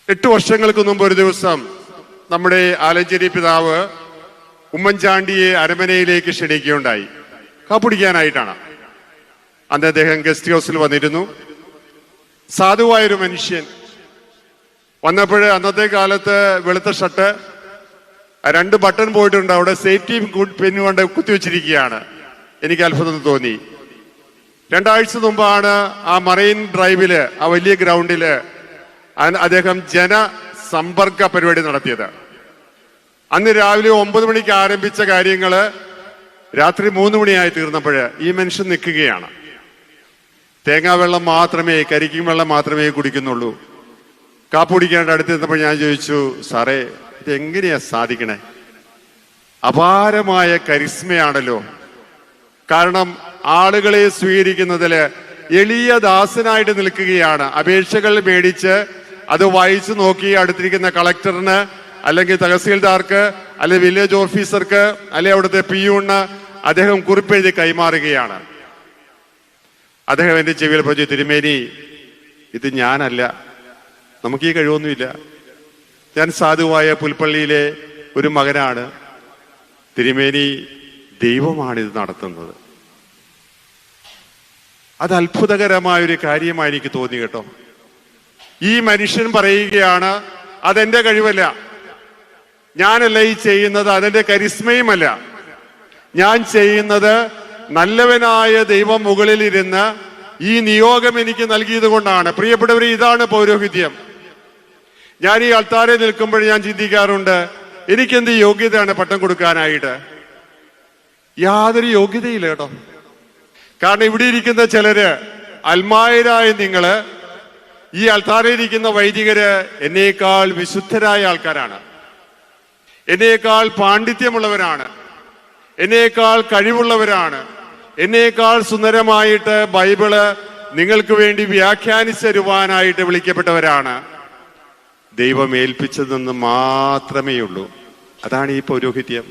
8 വർഷങ്ങൾക്ക് മുമ്പ് ഒരു ദിവസം നമ്മുടെ ആലഞ്ചേരി പിതാവ് ഉമ്മൻചാണ്ടിയെ അരമനയിലേക്ക് ക്ഷണിക്കുകയുണ്ടായി. കാപ്പിടിക്കാനായിട്ടാണ്. അന്ന് അദ്ദേഹം ഗസ്റ്റ് ഹൗസിൽ വന്നിരുന്നു. സാധുവായൊരു മനുഷ്യൻ വന്നപ്പോൾ അന്നത്തെ കാലത്ത് വെളുത്ത ഷർട്ട്, 2 ബട്ടൺ പോയിട്ടുണ്ട്, അവിടെ സേഫ്റ്റി പിൻ കൊണ്ട് കുത്തിവെച്ചിരിക്കുകയാണ്. എനിക്ക് അത്ഭുതം തോന്നി. 2 ആഴ്ച മുമ്പാണ് ആ മറൈൻ ഡ്രൈവില്, ആ വലിയ ഗ്രൗണ്ടില് അദ്ദേഹം ജനസമ്പർക്ക പരിപാടി നടത്തിയത്. അന്ന് രാവിലെ 9 മണിക്ക് ആരംഭിച്ച കാര്യങ്ങള് രാത്രി 3 മണിയായി തീർന്നപ്പോൾ ഈ മനുഷ്യൻ നിൽക്കുകയാണ്. തേങ്ങാ വെള്ളം മാത്രമേ, കരിക്കും വെള്ളം മാത്രമേ കുടിക്കുന്നുള്ളൂ. കാപ്പി കുടിക്കാണ്ട് അടുത്ത് നിന്നപ്പോൾ ഞാൻ ചോദിച്ചു, സാറേ ഇതെങ്ങനെയാ സാധിക്കണേ? അപാരമായ കരിസ്മയാണല്ലോ. കാരണം ആളുകളെ സ്വീകരിക്കുന്നതില് എളിയ ദാസനായിട്ട് നിൽക്കുകയാണ്. അപേക്ഷകൾ മേടിച്ച് അത് വായിച്ചു നോക്കി അടുത്തിരിക്കുന്ന കളക്ടറിന്, അല്ലെങ്കിൽ തഹസീൽദാർക്ക്, അല്ലെങ്കിൽ വില്ലേജ് ഓഫീസർക്ക്, അല്ലെങ്കിൽ അവിടുത്തെ പിയൂണ് അദ്ദേഹം കുറിപ്പെഴുതി കൈമാറുകയാണ്. അദ്ദേഹം എന്റെ ചെവിയിൽ പറഞ്ഞു, തിരുമേനി ഇത് ഞാനല്ല, നമുക്ക് ഈ കഴിവൊന്നുമില്ല. ഞാൻ സാധുവായ പുൽപ്പള്ളിയിലെ ഒരു മകനാണ്. തിരുമേനി ദൈവമാണിത് നടത്തുന്നത്. അത് അത്ഭുതകരമായൊരു കാര്യമായി എനിക്ക് തോന്നി കേട്ടോ. ഈ മനുഷ്യൻ പറയുകയാണ്, അതെന്റെ കഴിവല്ല, ഞാനല്ല ഈ ചെയ്യുന്നത്, അതെന്റെ കരിസ്മയുമല്ല, ഞാൻ ചെയ്യുന്നത് നല്ലവനായ ദൈവം മുകളിലിരുന്ന് ഈ നിയോഗം എനിക്ക് നൽകിയത് കൊണ്ടാണ്. പ്രിയപ്പെട്ടവരെ, ഇതാണ് പൗരോഹിത്യം. ഞാൻ ഈ അൾത്താരെ നിൽക്കുമ്പോൾ ഞാൻ ചിന്തിക്കാറുണ്ട്, എനിക്കെന്ത് യോഗ്യതയാണ് പട്ടം കൊടുക്കാനായിട്ട്? യാതൊരു യോഗ്യതയില്ല കേട്ടോ. കാരണം ഇവിടെ ഇരിക്കുന്ന ചിലര്, അൽമായരായ നിങ്ങള്, ഈ അൾത്താരയിൽ ഇരിക്കുന്ന വൈദികര് എന്നേക്കാൾ വിശുദ്ധരായ ആൾക്കാരാണ്, എന്നേക്കാൾ പാണ്ഡിത്യമുള്ളവരാണ്, എന്നേക്കാൾ കഴിവുള്ളവരാണ്, എന്നേക്കാൾ സുന്ദരമായിട്ട് ബൈബിള് നിങ്ങൾക്ക് വേണ്ടി വ്യാഖ്യാനിച്ചു തരുവാനായിട്ട് വിളിക്കപ്പെട്ടവരാണ്. ദൈവം ഏൽപ്പിച്ചതെന്ന് മാത്രമേ ഉള്ളൂ. അതാണ് ഈ പൗരോഹിത്യം.